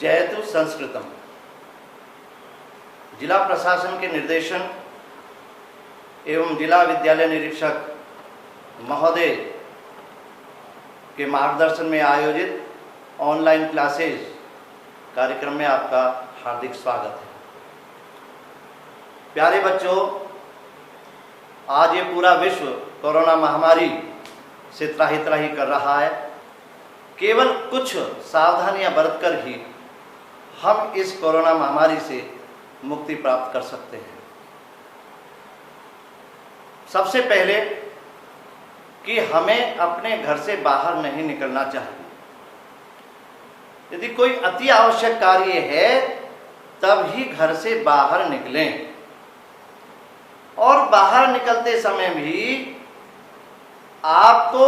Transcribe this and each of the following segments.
जयतु संस्कृतम। जिला प्रशासन के निर्देशन एवं जिला विद्यालय निरीक्षक महोदय के मार्गदर्शन में आयोजित ऑनलाइन क्लासेज कार्यक्रम में आपका हार्दिक स्वागत है। प्यारे बच्चों, आज ये पूरा विश्व कोरोना महामारी से त्राहि त्राहि कर रहा है। केवल कुछ सावधानियां बरतकर ही हम इस कोरोना महामारी से मुक्ति प्राप्त कर सकते हैं। सबसे पहले कि हमें अपने घर से बाहर नहीं निकलना चाहिए। यदि कोई अति आवश्यक कार्य है तब ही घर से बाहर निकलें, और बाहर निकलते समय भी आपको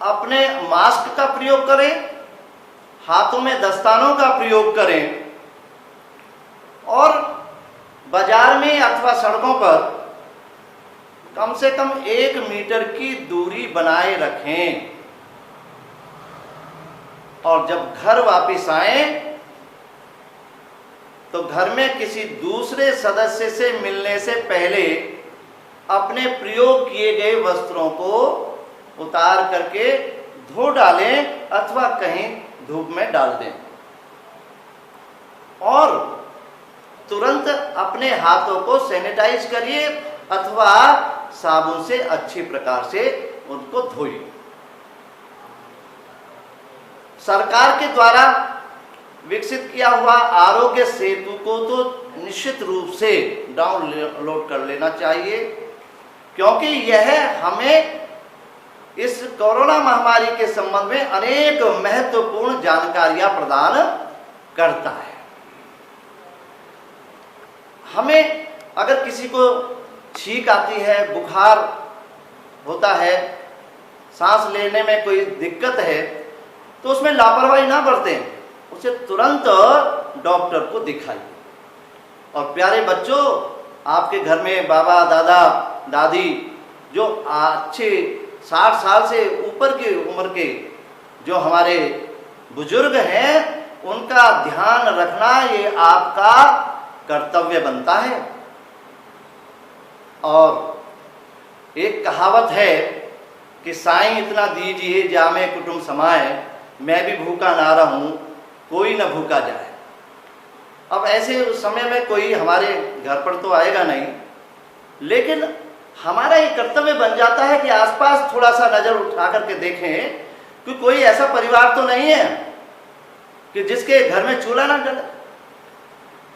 अपने मास्क का प्रयोग करें, हाथों में दस्तानों का प्रयोग करें, और बाजार में अथवा सड़कों पर कम से कम 1 मीटर की दूरी बनाए रखें। और जब घर वापस आएं तो घर में किसी दूसरे सदस्य से मिलने से पहले अपने प्रयोग किए गए वस्त्रों को उतार करके धो डालें अथवा कहीं धूप में डाल दें, और तुरंत अपने हाथों को सैनिटाइज करिए अथवा साबुन से अच्छी प्रकार से उनको धोइए। सरकार के द्वारा विकसित किया हुआ आरोग्य सेतु को तो निश्चित रूप से डाउनलोड कर लेना चाहिए, क्योंकि यह हमें इस कोरोना महामारी के संबंध में अनेक महत्वपूर्ण जानकारियां प्रदान करता है। हमें अगर किसी को छींक आती है, बुखार होता है, सांस लेने में कोई दिक्कत है, तो उसमें लापरवाही ना बरतें, उसे तुरंत डॉक्टर को दिखाइए। और प्यारे बच्चों, आपके घर में बाबा दादा दादी जो अच्छे 60 साल से ऊपर की उम्र के जो हमारे बुजुर्ग हैं, उनका ध्यान रखना ये आपका कर्तव्य बनता है। और एक कहावत है कि साईं इतना दीजिए जामे कुटुंब समाए, मैं भी भूखा ना रहूं कोई न भूखा जाए। अब ऐसे समय में कोई हमारे घर पर तो आएगा नहीं, लेकिन हमारा ये कर्तव्य बन जाता है कि आसपास थोड़ा सा नजर उठा करके देखें कि कोई ऐसा परिवार तो नहीं है कि जिसके घर में चूल्हा ना जले।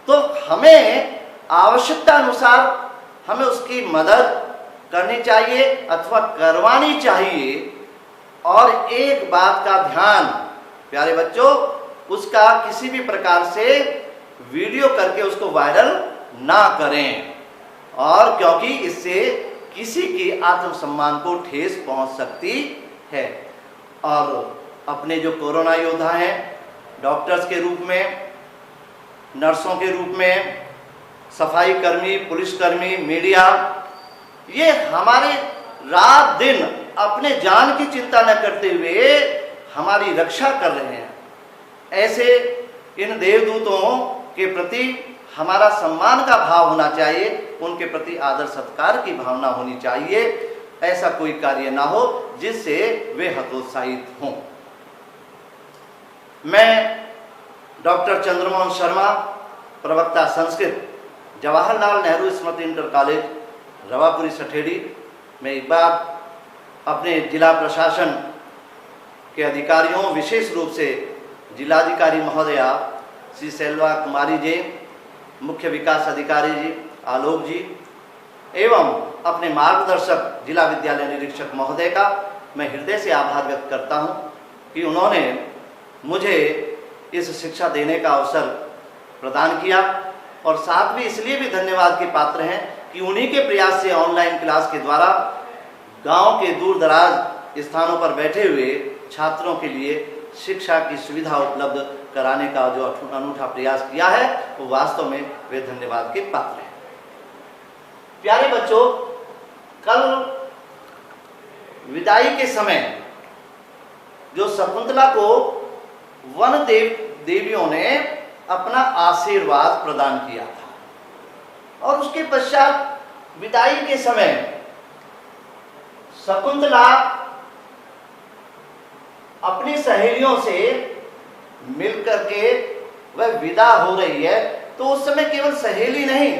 तो हमें आवश्यकता अनुसार हमें उसकी मदद करनी चाहिए अथवा करवानी चाहिए। और एक बात का ध्यान, प्यारे बच्चों, उसका किसी भी प्रकार से वीडियो करके उसको वायरल ना करें, और क्योंकि इससे किसी की आत्मसम्मान को ठेस पहुंच सकती है। और अपने जो कोरोना योद्धा हैं, डॉक्टर्स के रूप में, नर्सों के रूप में, सफाई कर्मी, पुलिसकर्मी, मीडिया, ये हमारे रात दिन अपने जान की चिंता न करते हुए हमारी रक्षा कर रहे हैं। ऐसे इन देवदूतों के प्रति हमारा सम्मान का भाव होना चाहिए, उनके प्रति आदर सत्कार की भावना होनी चाहिए। ऐसा कोई कार्य ना हो जिससे वे हतोत्साहित हों। मैं डॉक्टर चंद्रमोहन शर्मा, प्रवक्ता संस्कृत, जवाहरलाल नेहरू स्मृति इंटर कॉलेज, रवापुरी सठेड़ी में एक बार अपने जिला प्रशासन के अधिकारियों, विशेष रूप से जिलाधिकारी महोदया श्री सेल्वा कुमारी जी, मुख्य विकास अधिकारी जी आलोक जी, एवं अपने मार्गदर्शक जिला विद्यालय निरीक्षक महोदय का मैं हृदय से आभार व्यक्त करता हूं कि उन्होंने मुझे इस शिक्षा देने का अवसर प्रदान किया। और साथ में इसलिए भी धन्यवाद के पात्र हैं कि उन्हीं के प्रयास से ऑनलाइन क्लास के द्वारा गांव के दूर दराज स्थानों पर बैठे हुए छात्रों के लिए शिक्षा की सुविधा उपलब्ध कराने का जो अनूठा प्रयास किया है, वो वास्तव में वे धन्यवाद के पात्र हैं। प्यारे बच्चों, कल विदाई के समय जो शकुंतला को वन देवियों ने अपना आशीर्वाद प्रदान किया था। और उसके पश्चात विदाई के समय शकुंतला अपनी सहेलियों से मिलकर के वह विदा हो रही है, तो उस समय केवल सहेली नहीं,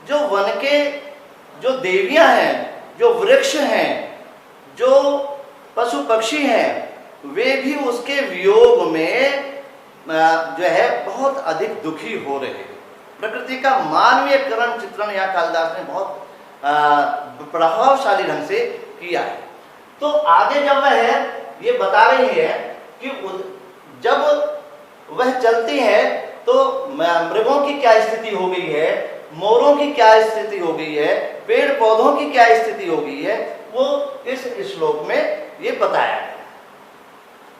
जो वन के जो देवियां हैं, जो वृक्ष हैं, जो पशु पक्षी हैं, वे भी उसके वियोग में जो है बहुत अधिक दुखी हो रहे हैं। प्रकृति का मानवीयकरण चित्रण यहाँ कालिदास ने बहुत प्रभावशाली ढंग से किया है। तो आगे जब वह ये बता रही है कि जब वह चलती है तो मृगों की क्या स्थिति हो गई है, मोरों की क्या स्थिति हो गई है, पेड़ पौधों की क्या स्थिति हो गई है, वो इस श्लोक में ये बताया है।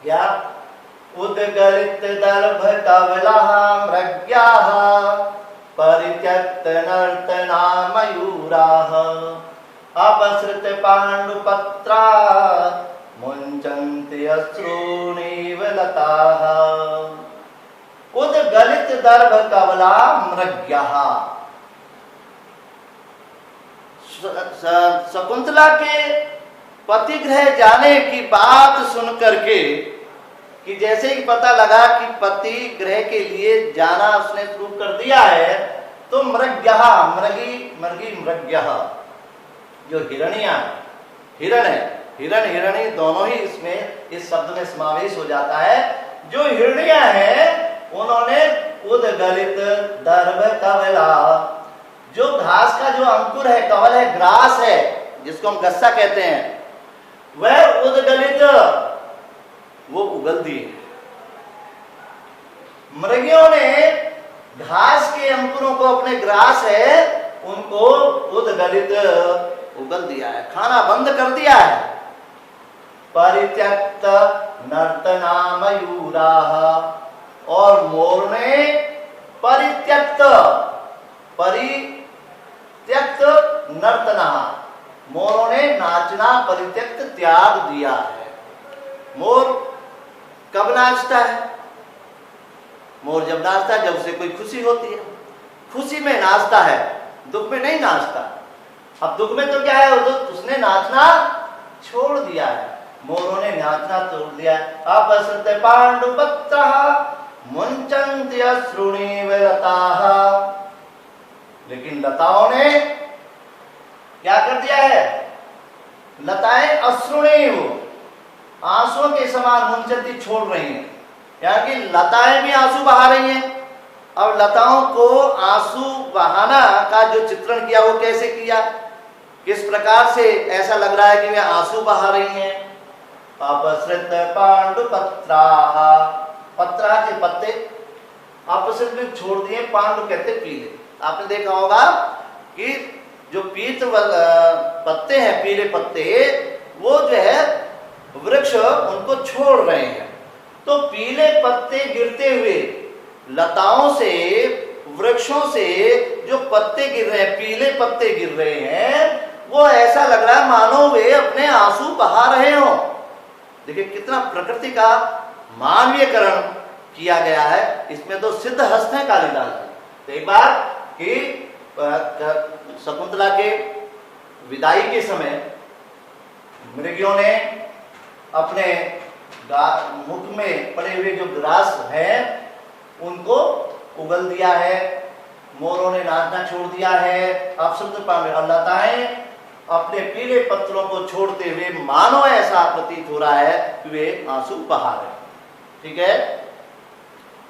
क्या उद्गलित दर्भ कवलाः मृग्याः परित्यक्त नर्तना मयूराः अपसृत पाण्डुपत्रा मुञ्चन्ति अश्रूणीव लताः। उद्गलित दर्भ कवला मृग्याः। शकुंतला के पतिगृह जाने की बात सुन करके, कि जैसे ही पता लगा कि पति गृह के लिए जाना उसने शुरू कर दिया है, तो मृग्यः, मृग्यः जो हिरणियां, हिरण है, हिरण हिरणी दोनों ही इसमें इस शब्द में समावेश हो जाता है। जो हिरणियां हैं उन्होंने उद्गलित दर्भ कवला, जो घास का जो अंकुर है, कवल है, ग्रास है, जिसको हम गस्सा कहते हैं, वह उद्गलित, वो उगल दिए। मृगियों ने घास के अंकुरों को, अपने ग्रास है उनको उद्गलित उगल दिया है, खाना बंद कर दिया है। परित्यक्त नर्तना मयूराः, और मोर ने परित्यक्त, परित्यक्त नर्तना, मोरों ने नाचना परित्यक्त त्याग दिया है। मोर कब नाचता है? मोर जब नाचता है जब उसे कोई खुशी होती है, खुशी में नाचता है, दुख में नहीं नाचता। अब दुख में तो क्या है, तो उसने नाचना छोड़ दिया है, मोरों ने नाचना छोड़ दिया है। अपसृत पाण्डुपत्रः मुञ्चन्ति अश्रूणीव लताः, लेकिन लताओं ने क्या कर दिया है? लताएं अश्रूणीव, आंसुओं के समान मुंचती छोड़ रही हैं, यानी कि लताएं भी आंसू बहा रही हैं। अब लताओं को आंसू बहाना का जो चित्रण किया वो कैसे किया, किस प्रकार से ऐसा लग रहा है कि वे आंसू बहा रही हैं। अपसृत पाण्डुपत्राः, पत्रा के पत्ते अपसृत में छोड़ दिए, पाण्डु कहते पीले। आपने देखा होगा कि जो पीत पत्ते हैं, पीले पत्ते, वो जो है वृक्ष उनको छोड़ रहे हैं। तो पीले पत्ते गिरते हुए लताओं से, वृक्षों से जो पत्ते गिर रहे हैं, पीले पत्ते गिर रहे हैं, वो ऐसा लग रहा है मानो वे अपने आंसू बहा रहे हो। देखिए कितना प्रकृति का मानवीयकरण किया गया है, इसमें तो सिद्ध हस्त है कालिदास। तो एक बार कि शकुंतला के विदाई के समय मृगियों ने अपने मुख में पड़े हुए जो ग्रास है उनको उगल दिया है, मोरों ने नाचना छोड़ दिया है, अपसृत लताएं अपने पीले पत्रों को छोड़ते हुए मानो ऐसा प्रतीत हो रहा है कि वे आंसू बहा रहे। ठीक है।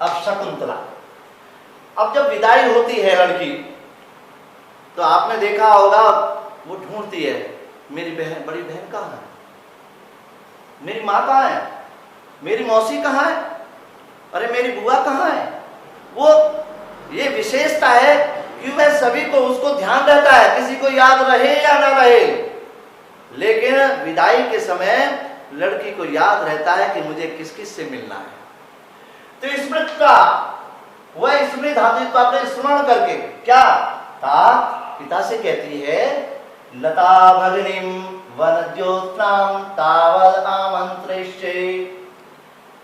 अब शकुंतला, अब जब विदाई होती है लड़की, तो आपने देखा होगा वो ढूंढती है, मेरी बहन, बड़ी बहन कहाँ है, मेरी माँ कहाँ है, मेरी मौसी कहाँ है, अरे मेरी बुआ कहाँ है। वो ये विशेषता है कि वह सभी को, उसको ध्यान रहता है, किसी को याद रहे या ना रहे, लेकिन विदाई के समय लड़की को याद रहता है कि मुझे किस किस से मिलना है। तो स्मृति, वह स्मृति धातु अपने स्मरण करके क्या था, पिता से कहती है, लता भगिनीं वनज्योत्स्नां तावद् आमन्त्रिष्ये।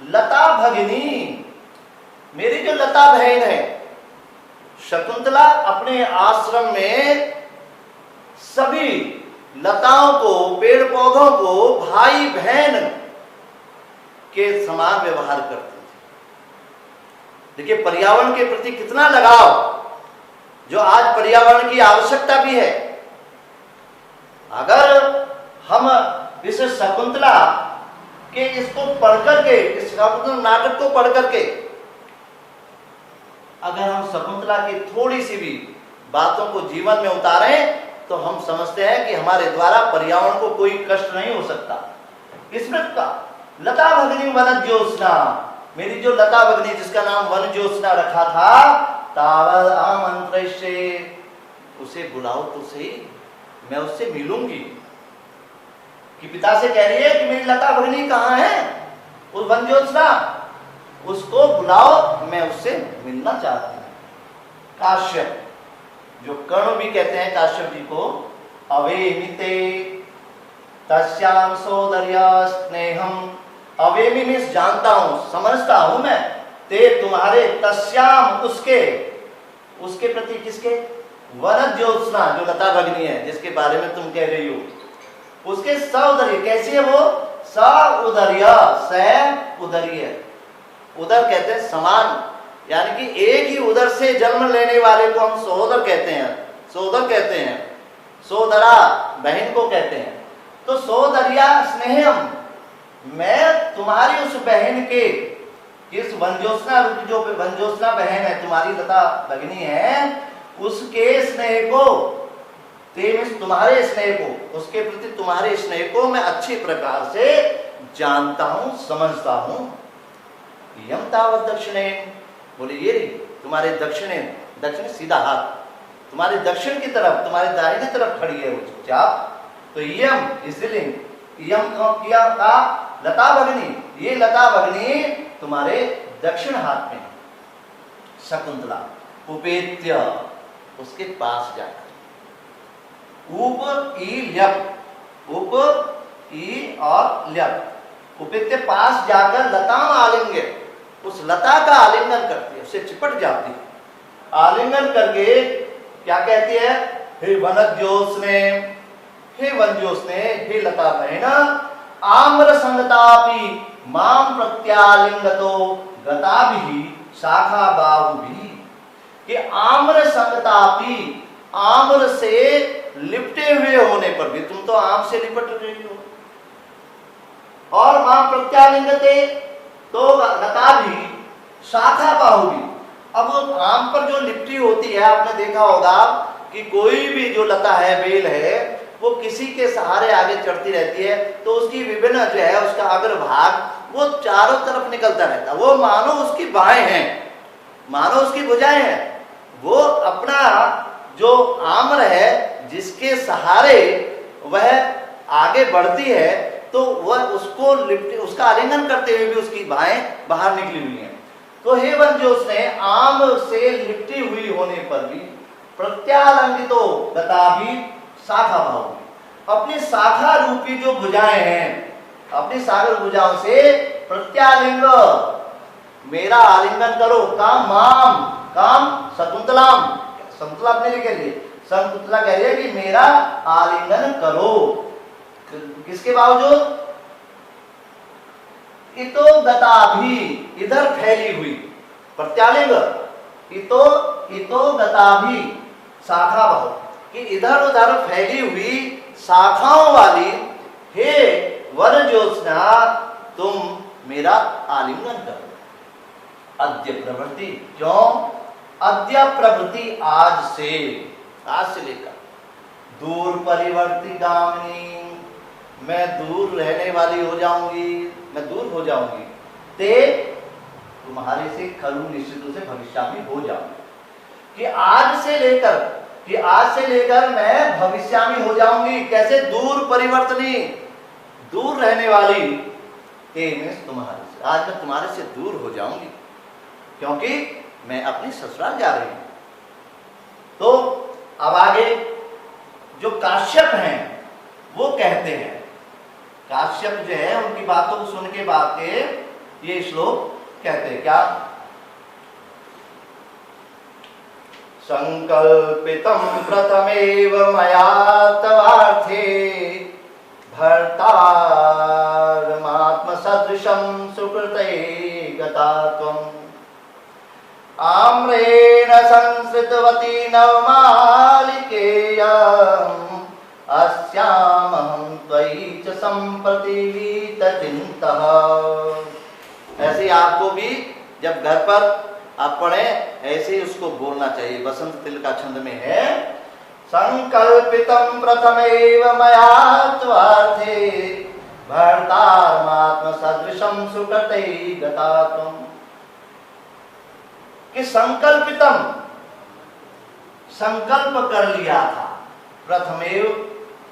लता भगिनी, मेरी जो लता बहन है शकुंतला अपने आश्रम में सभी लताओं को, पेड़ पौधों को भाई बहन के समान व्यवहार करती थी। देखिए पर्यावरण के प्रति कितना लगाव, जो आज पर्यावरण की आवश्यकता भी है। अगर हम इस शकुंतला के इसको पढ़ करके, इस शकुंतला नाटक को पढ़ करके अगर हम शकुंतला की थोड़ी सी भी बातों को जीवन में उतारें तो हम समझते हैं कि हमारे द्वारा पर्यावरण को कोई कष्ट नहीं हो सकता। स्मृत का लता भगनी वन ज्योत्सना, मेरी जो लता भगनी जिसका नाम वन ज्योत्सना रखा था, तावद आमंत्रिष्ये, उसे बुलाओ तो सही, मैं उससे मिलूंगी। कि पिता से कह रही है कि मेरी लता भगनी कहाँ है, उस वन ज्योत्सना, उसको बुलाओ, मैं उससे मिलना चाहती हूँ। काश्यप, जो कर्ण भी कहते हैं काश्यप जी को, अवेमिते तस्याम सोदर्या स्नेहम, अवेमी मीन्स जानता हूं, समझता हूं मैं, ते तुम्हारे, तस्याम उसके प्रति, किसके, वन ज्योत्सना जो लता भगनी है जिसके बारे में तुम कह रही हो, उसके सौदर्य, कैसी है वो, सउदर्य, स उदर्य, उदर कहते हैं समान, यानी कि एक ही उदर से जन्म लेने वाले को हम सहोदर कहते हैं, सोदर कहते हैं, सोदरा बहन को कहते हैं। तो सोदरिया स्नेहम, मैं तुम्हारी उस बहन के, इस वनज्योत्सना रूपी जो वनज्योत्सना बहन है तुम्हारी लता भगनी है, उसके स्नेह को, तुम्हारे स्नेह को, उसके प्रति तुम्हारे स्नेह को मैं अच्छी प्रकार से जानता हूं, समझता हूं। यम तावत दक्षिणे, बोले ये रही तुम्हारे दक्षिणे, दक्षिण सीधा हाथ, तुम्हारे दक्षिण की तरफ, तुम्हारे दाहिने तरफ खड़ी है वो चुपचाप। तो यम इसलिए यम किया का लता भगनी, ये लता भगनी तुम्हारे दक्षिण हाथ में। शकुंतला उपेत्य, उसके पास जाकर, उप ई ल्यप, उप ई और ल्यप, उपेत्य पास जाकर लता आलिंगे, उस लता का आलिंगन करती है, उससे चिपट जाती है, आलिंगन करके क्या कहती है, हे वनज्योत्स्ने, हे वनज्योत्स्ने, हे लता बहन, आम्र संगतापि माम प्रत्यालिंगतो गताभिः शाखा बाहुभिः, कि आम्र संगतापि, आम्र से लिपटे हुए होने पर भी, तुम तो आम से लिपट रही हो, और माम प्रत्यालिंगते, तो गताभिः शाखा बाहुभिः। अब वो आम पर जो लिपटी होती है, आपने देखा होगा कि कोई भी जो लता है, बेल है, वो किसी के सहारे आगे चढ़ती रहती है, तो उसकी विभिन्न जो है उसका अग्रभाग वो चारों तरफ निकलता रहता है, वो मानो उसकी बाहें हैं, मानो उसकी भुजाएं हैं, वो अपना जो आम्र है जिसके सहारे वह आगे बढ़ती है, तो वह उसको लिपटी, उसका आलिंगन करते हुए भी उसकी बाहें बाहर निकली हुई हैं। तो हे वनज्योत्स्ने, आम से लिपटी हुई होने पर भी प्रत्यालंगितो गताभिः शाखा बाहुभिः, अपनी शाखा रूपी जो भुजाएं हैं, अपनी शाखा भुजाओं से प्रत्यालिंग, मेरा आलिंगन करो, काम माम, काम शकुंतलाम, शकुंतला अपने लिए कह रही है, शकुंतला कह रही है कि मेरा आलिंगन करो, किसके बावजूद, इतो गताभिः, इधर फैली हुई, प्रत्यालिंग, इतो गताभिः शाखा बाहु, कि इधर उधर फैली हुई शाखाओं वाली हे वनज्योत्स्ना, तुम मेरा आलिंगन करो। अद्य प्रवृत्ति, क्यों, अद्य प्रवृत्ति, आज से लेकर, दूर परिवर्ती गामिनी, मैं दूर रहने वाली हो जाऊंगी, मैं दूर हो जाऊंगी, ते तुम्हारे से खलु निश्चित से भविष्य में हो जाऊंगी, कि आज से लेकर मैं भविष्यामी हो जाऊंगी। कैसे, दूर परिवर्तनी, दूर रहने वाली, ते में तुम्हारे से, आज मैं तुम्हारे से दूर हो जाऊंगी, क्योंकि मैं अपनी ससुराल जा रही हूं। तो अब आगे जो काश्यप हैं वो कहते हैं, काश्यप जो है उनकी बातों को सुन के बाद के ये श्लोक कहते हैं क्या, संकल्पितं प्रथमेव मया तवार्थे भर्तारमात्मसदृशं सुकृते गता त्वम् आम्रेण संसृतवती नवमालिकेयम् अस्यामहं त्वयि च सम्प्रति वीतचिन्तः। ऐसे आपको भी जब घर पर आप पढ़े ऐसे ही उसको बोलना चाहिए। बसंत तिल का छंद में है संकल्पितं प्रथमेव मया त्वार्थे भर्तारमात्मसदृशं सुकृते गता त्वम्। कि संकल्पितम, संकल्प कर लिया था, प्रथमेव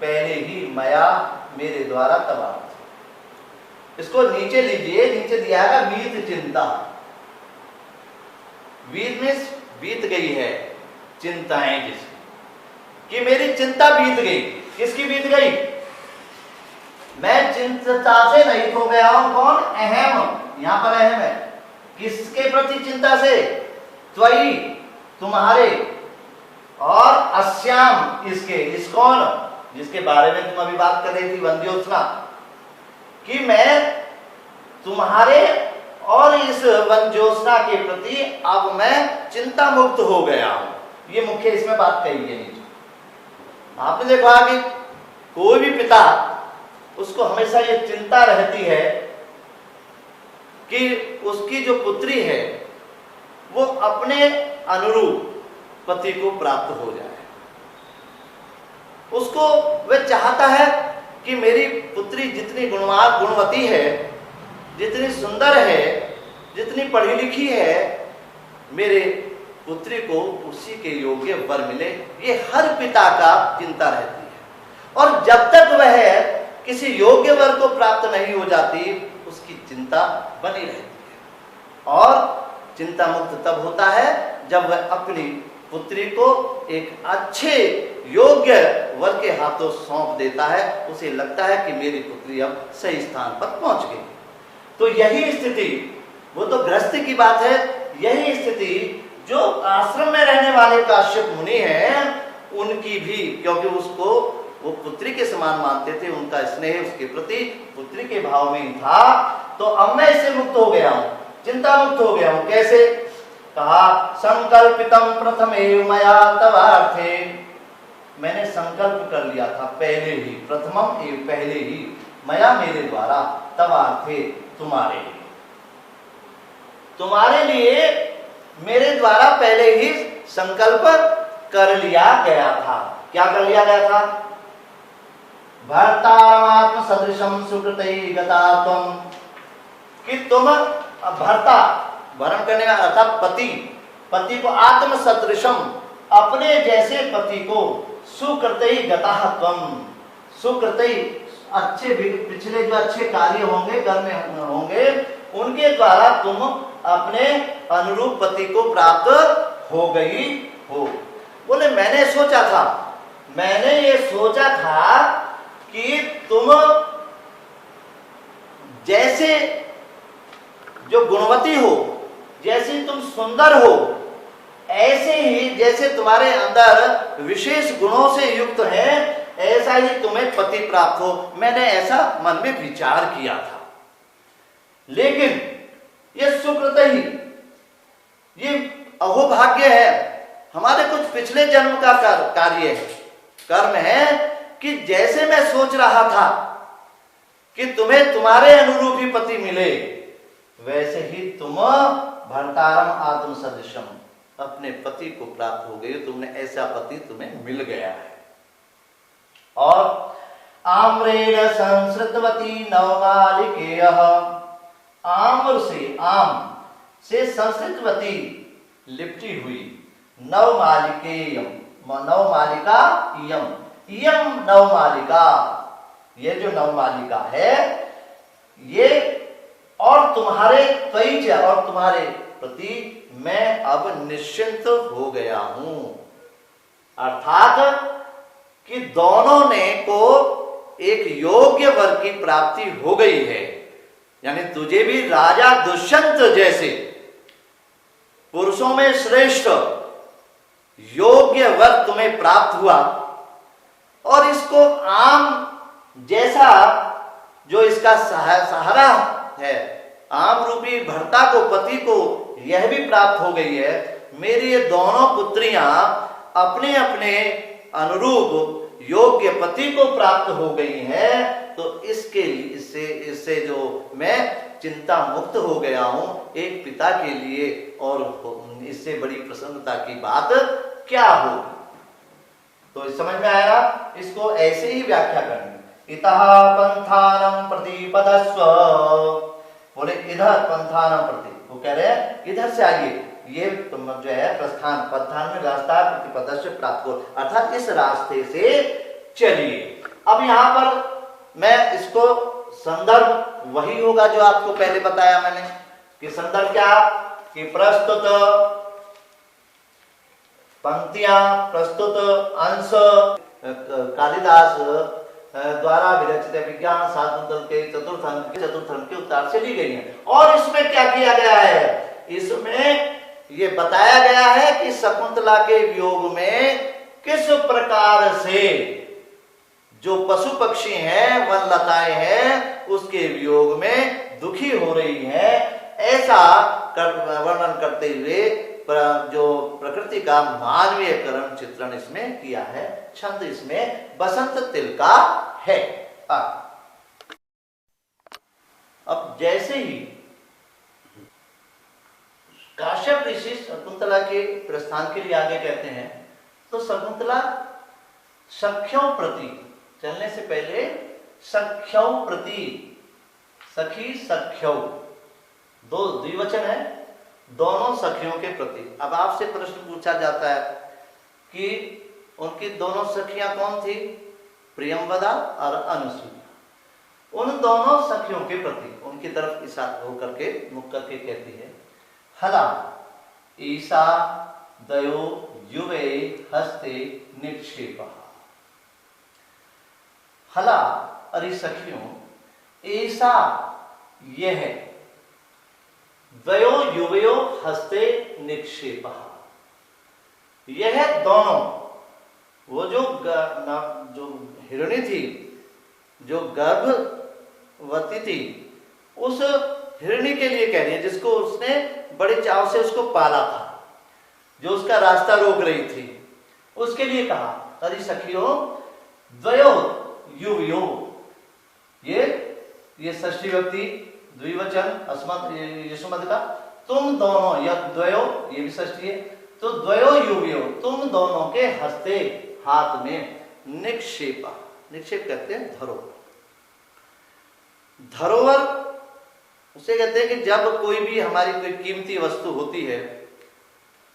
पहले ही, मया मेरे द्वारा तवार्थ। इसको नीचे लीजिए, नीचे दिया है बीत चिंता। बीत में बीत गई है चिंताएं जिसकी, कि मेरी चिंता बीत गई। किसकी बीत गई? मैं चिंता से रहित हो गया हूं। कौन? अहम, यहां पर अहम है। किसके प्रति चिंता से? त्वयि, तुम्हारे, और अस्याम, इसके, इस कौन? जिसके बारे में तुम अभी बात कर रही थी, वंद्योत्सना, कि मैं तुम्हारे और इस वंद्योत्सना के प्रति अब मैं चिंता मुक्त हो गया हूं। ये मुख्य इसमें बात कही है। आपने देखा कि कोई भी पिता, उसको हमेशा ये चिंता रहती है कि उसकी जो पुत्री है वो अपने अनुरूप पति को प्राप्त हो जाए। उसको वह चाहता है कि मेरी पुत्री जितनी गुणवती है, जितनी सुंदर है, जितनी पढ़ी लिखी है, मेरे पुत्री को उसी के योग्य वर मिले। ये हर पिता का चिंता रहती है। और जब तक वह किसी योग्य वर को प्राप्त नहीं हो जाती, उसकी चिंता बनी रहती है। और चिंता मुक्त तब होता है जब वह अपनी पुत्री को एक अच्छे योग्य वर के हाथों सौंप देता है। उसे लगता है कि मेरी पुत्री अब सही स्थान पर पहुंच गई। तो यही स्थिति, वो तो गृहस्थी की बात है, यही स्थिति जो आश्रम में रहने वाले काश्यप मुनि हैं उनकी भी, क्योंकि उसको वो पुत्री के समान मानते थे, उनका स्नेह उसके प्रति पुत्री के भाव में ही था। तो अब मैं इससे मुक्त हो गया हूं, चिंता मुक्त हो गया हूं। कैसे? कहा संकल्पितम प्रथमेव मया तवार्थे। मैंने संकल्प कर लिया था पहले ही, प्रथमम एव पहले ही, मया मेरे द्वारा, तवार्थे तुम्हारे लिए, तुम्हारे लिए मेरे द्वारा पहले ही संकल्प कर लिया गया था। क्या कर लिया गया था? भर्तारमात्म सदृशम सुकृते गता त्वम्। कि तुम भर्ता, वरण करने का अर्थात पति, पति को आत्म सदृशम, अपने जैसे पति को, सुकृते गता त्वम्, सुकृते, अच्छे पिछले जो अच्छे कार्य होंगे, कर्म होंगे, उनके द्वारा तुम अपने अनुरूप पति को प्राप्त हो गई हो। बोले मैंने सोचा था, मैंने ये सोचा था कि तुम जैसे जो गुणवती हो, जैसे तुम सुंदर हो, ऐसे ही जैसे तुम्हारे अंदर विशेष गुणों से युक्त हैं, ऐसा ही तुम्हें पति प्राप्त हो। मैंने ऐसा मन में विचार किया था। लेकिन ये सुकृत ही, ये अहोभाग्य है, हमारे कुछ पिछले जन्म का कार्य है, कर्म है, कि जैसे मैं सोच रहा था कि तुम्हें तुम्हारे अनुरूप ही पति मिले, वैसे ही तुम भर्तारम आत्म सदृशम, अपने पति को प्राप्त हो गए। तुमने ऐसा पति तुम्हें मिल गया है। और आम्रेण संसृतवती नवमालिकेयः, आम्र से, आम से संसृतवती, लिपटी हुई, नवमालिकेयम, नवमालिका इयम, इयम नवमालिका, ये जो नवमालिका है ये, और तुम्हारे त्वयि, और तुम्हारे प्रति मैं अब निश्चिंत हो गया हूं। अर्थात कि दोनों ने को एक योग्य वर की प्राप्ति हो गई है। यानी तुझे भी राजा दुष्यंत जैसे पुरुषों में श्रेष्ठ योग्य वर तुम्हें प्राप्त हुआ और इसको आम जैसा जो इसका सहारा है, आम रूपी भर्ता को, पति को यह भी प्राप्त हो गई है। मेरी ये दोनों पुत्रियां अपने अपने अनुरूप योग्य पति को प्राप्त हो गई हैं, तो इसके इससे इससे जो मैं चिंता मुक्त हो गया हूं एक पिता के लिए, और इससे बड़ी प्रसन्नता की बात क्या होगी। तो समझ में आया? इसको ऐसे ही व्याख्या करनी। इतः पंथानम प्रतिपदस्व, बोले इधर पंथानम प्रति, वो कह रहे हैं इधर से आइए, ये तुम जो है प्रस्थान, पंथान में रास्ता, प्रतिपदस्व प्राप्त करो, अर्थात इस रास्ते से चलिए। अब यहां पर मैं इसको संदर्भ वही होगा जो आपको पहले बताया मैंने कि संदर्भ क्या, कि प्रस्तुत पंक्तियां, प्रस्तुत अंश कालिदास द्वारा विरचित विज्ञान शाकुंतल के चतुर्थ के उत्तर से ली गई है। और इसमें क्या किया गया है, इसमें ये बताया गया है कि शकुंतला के वियोग में किस प्रकार से जो पशु पक्षी हैं, वन लताएं हैं, उसके वियोग में दुखी हो रही है, ऐसा वर्णन करते हुए जो प्रकृति का मानवीय करण चित्रण इसमें किया है। छंद इसमें बसंत तिल का है। अब जैसे ही काश्यप ऋषि शकुंतला के प्रस्थान के लिए आगे कहते हैं, तो शकुंतला सख्यों प्रति, चलने से पहले सख्यों प्रति, सखी सख्यों, दो द्विवचन है, दोनों सखियों के प्रति। अब आपसे प्रश्न पूछा जाता है कि उनकी दोनों सखियां कौन थी, प्रियंवदा और अनुसुईया। उन दोनों सखियों के प्रति उनकी तरफ इशारा होकर के मुख करके कहती है, हला ईसा दयो युवे हस्ते निक्षेपः। हला अरे सखियों, ऐसा यह द्वयो युवयो हस्ते निक्षेपः, यह दोनों, वो जो हिरणी थी, जो गर्भवती थी, उस हिरणी के लिए कह रही है, जिसको उसने बड़े चाव से उसको पाला था, जो उसका रास्ता रोक रही थी, उसके लिए कहा, अरे सखियों द्वयो युवयो, ये षष्ठी व्यक्ति द्विवचन अस्मत् यशुमद का, तुम दोनों, या द्वयो ये भी षष्ठी है, तो द्वयो युवयो, तुम दोनों के हस्ते, हाथ में, निक्षेपा, निक्षेप कहते हैं धरोहर। धरोहर उसे कहते हैं कि जब कोई भी हमारी कोई कीमती वस्तु होती है,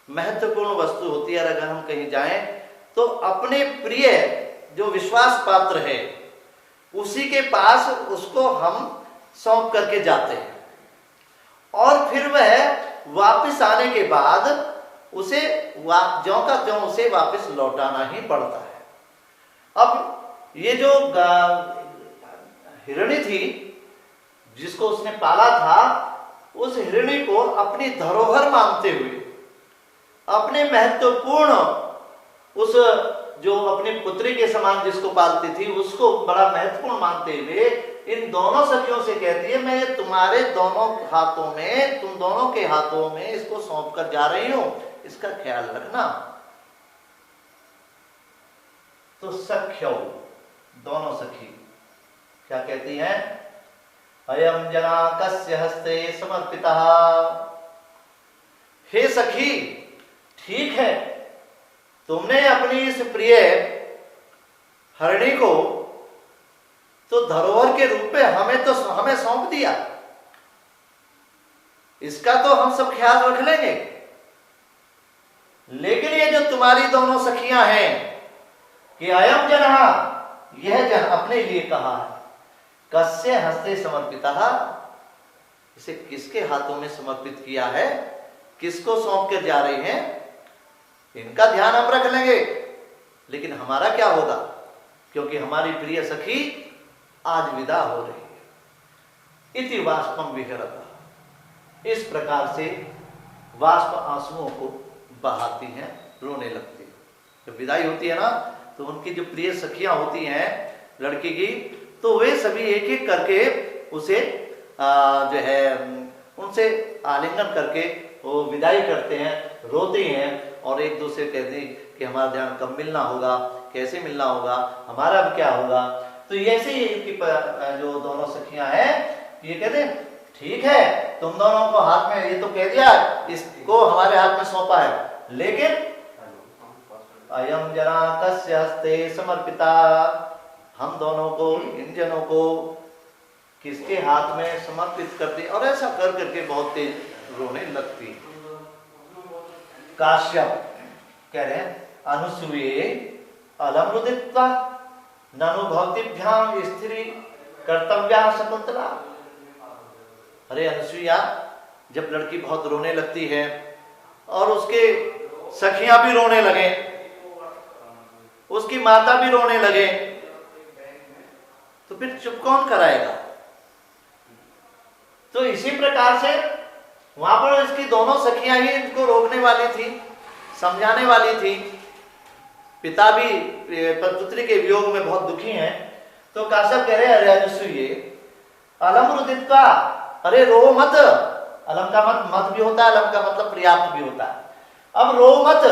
महत्वपूर्ण वस्तु होती है, अगर हम कहीं जाएं तो अपने प्रिय जो विश्वास पात्र है उसी के पास उसको हम सौंप करके जाते हैं, और फिर वह वापस आने के बाद उसे ज्यों का त्यों उसे वापस लौटाना ही पड़ता है। अब ये जो हिरणी थी जिसको उसने पाला था, उस हिरणी को अपनी धरोहर मानते हुए, अपने महत्वपूर्ण उस जो अपनी पुत्री के समान जिसको पालती थी उसको बड़ा महत्वपूर्ण मानते हुए इन दोनों सखियों से कहती है, मैं तुम्हारे दोनों हाथों में, तुम दोनों के हाथों में इसको सौंप कर जा रही हूं, इसका ख्याल रखना। तो सख्यो, दोनों सखी क्या कहती हैं, अयम जना कस्य हस्ते समर्पितः। हे सखी, ठीक है, तुमने अपनी इस प्रिय हरिणी को तो धरोहर के रूप में हमें सौंप दिया, इसका तो हम सब ख्याल रख लेंगे, लेकिन ये जो तुम्हारी दोनों सखियां हैं कि अयम जनः, यह जन अपने लिए कहा है, कस्य हस्ते समर्पितः, इसे किसके हाथों में समर्पित किया है, किसको सौंप कर जा रही हैं, इनका ध्यान हम रख लेंगे, लेकिन हमारा क्या होगा, क्योंकि हमारी प्रिय सखी आज विदा हो रही है। इति वाष्पम विहरता, इस प्रकार से वाष्प आंसुओं को बहाती हैं, रोने लगती है। जब विदाई होती है ना तो उनकी जो प्रिय सखियां होती हैं लड़की की, तो वे सभी एक एक करके उसे जो है उनसे आलिंगन करके वो विदाई करते हैं, रोते हैं और एक दूसरे कहते हैं कि हमारा ध्यान कब मिलना होगा, कैसे मिलना होगा, हमारा अब क्या होगा। तो ऐसे ही इनकी जो दोनों सखियां हैं ये कहते हैं ठीक है तुम दोनों को हाथ में ये तो कह दिया, इसको हमारे हाथ में सौंपा है, लेकिन अयम जना कस्य हस्ते समर्पिता, हम दोनों को इन जनों को किसके हाथ में समर्पित करते। और ऐसा कर करके बहुत तेज रोने लगती। काश्यप कह रहे हैं अनुसूये अलम रुदित्वा ननु भक्तिभ्याम स्त्री कर्तव्या शकुंतला। अरे अनुसुईया, जब लड़की बहुत रोने लगती है और उसके सखियां भी रोने लगे, उसकी माता भी रोने लगे, तो फिर चुप कौन कराएगा। तो इसी प्रकार से वहां पर इसकी दोनों सखियां ही इनको रोकने वाली थी, समझाने वाली थी। पिता भी पुत्री के वियोग में बहुत दुखी हैं। तो काश्यप कह रहे अरे अनुसूये अलम रुदित्वा, अरे रो मत। अलम का मत भी होता है, अलम का मतलब पर्याप्त भी होता है। अब रो मत।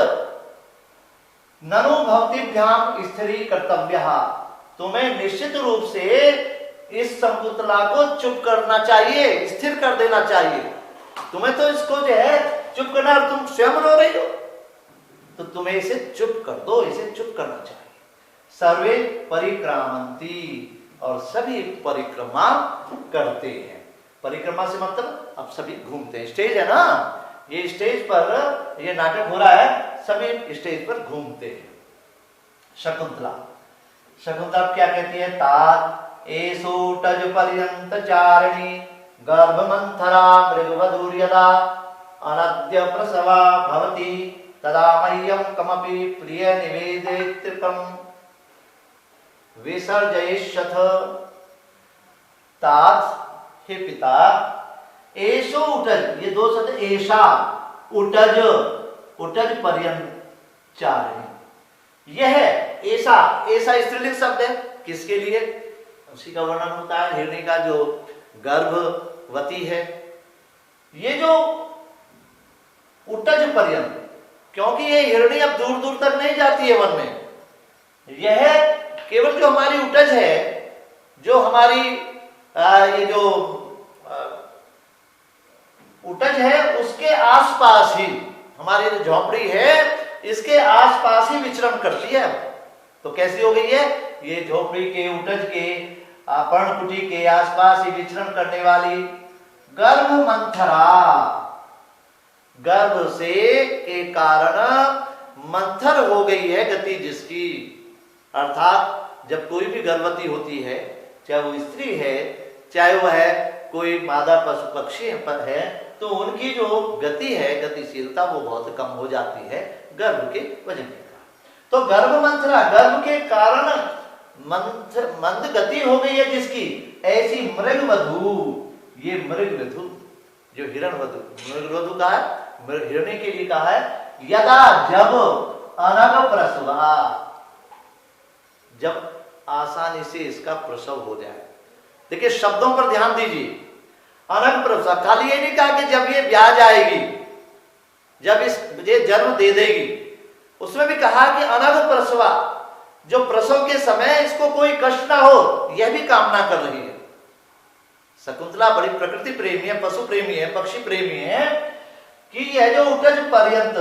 ननु भक्तिभ्याम स्थिरी कर्तव्यः, तुम्हें निश्चित रूप से इस शकुंतला को चुप करना चाहिए, स्थिर कर देना चाहिए। तुम्हें तो इसको जो है चुप करना, और तुम स्वयं रो रही हो, तो तुम्हें इसे चुप कर दो, इसे चुप करना चाहिए। सर्वे परिक्रामंती, और सभी परिक्रमा करते हैं। परिक्रमा से मतलब अब सभी घूमते हैं। स्टेज है ना, ये स्टेज पर ये नाटक हो रहा है, सभी स्टेज पर घूमते हैं। शकुंतला क्या कहती है, तात एषु टज पर्यंत चारिणी गर्भमंथरा मृगवधूर्यदा अनद्य प्रसवा भवति तदा मह्यं कमपि प्रिय निवेदितकं विसर्जयिष्यथ। तात हे पिता, एषो उटज, ये दो शब्द एषा उटज, उटज पर्यंत चारिणी, यह ऐसा स्त्रीलिंग शब्द है। किसके लिए? उसी का वर्णन होता है हिरणी का जो गर्भवती है। ये जो उटज पर्यंत, क्योंकि ये हिरणी अब दूर दूर तक नहीं जाती है वन में, यह केवल जो हमारी उटज है, जो हमारी ये जो उटज है उसके आसपास ही, हमारी जो झोपड़ी है इसके आसपास ही विचरण करती है। तो कैसी हो गई है ये झोपड़ी के, उटज के, पर्णकुटी के आसपास ही विचरण करने वाली गर्भ मंथरा, गर्भ से के कारण मंथर हो गई है गति जिसकी। अर्थात जब कोई भी गर्भवती होती है, चाहे वो स्त्री है, चाहे वो है कोई मादा पशु पक्षी है, तो उनकी जो गति है, गतिशीलता वो बहुत कम हो जाती है गर्भ के वजन के कारण। तो गर्भ मंथरा, गर्भ के कारण मंद गति हो गई है जिसकी, ऐसी मृगवधू, ये मृगवधू जो हिरणवधू, मृगवधू का है, हिरणी के लिए कहा है, यदा जब अनग प्रसवा, जब आसानी से इसका प्रसव हो जाए। देखिए शब्दों पर ध्यान दीजिए। अनग प्रसव, खाली ये नहीं कहा कि जब ये ब्याह जाएगी, जब ये जन्म दे देगी, उसमें भी कहा कि अनग प्रसवा, जो प्रसव के समय इसको कोई कष्ट ना हो, यह भी कामना कर रही है। शकुंतला बड़ी प्रकृति प्रेमी है, पशु प्रेमी है, पक्षी प्रेमी है, कि यह जो उटज पर्यंत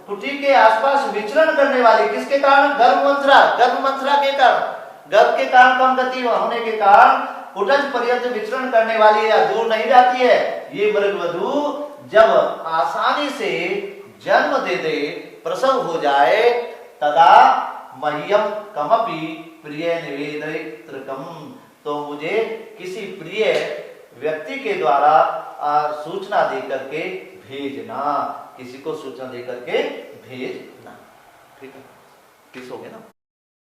कुटी के आसपास विचरण करने वाली, किसके कारण? गर्भमंथरा के कारण, गर्भ के कारण कम गति होने के कारण उटज पर्यंत विचरण करने वाली या दूर नहीं जाती है। ये मृगवधू जब आसानी से जन्म दे दे, प्रसव हो जाए, तदा मह्यम कमपि प्रिय निवेदितकम, तो मुझे किसी प्रिय व्यक्ति के द्वारा सूचना देकर के भेजना, किसी को सूचना देकर के भेजना। ठीक है, ठीक हो गया ना।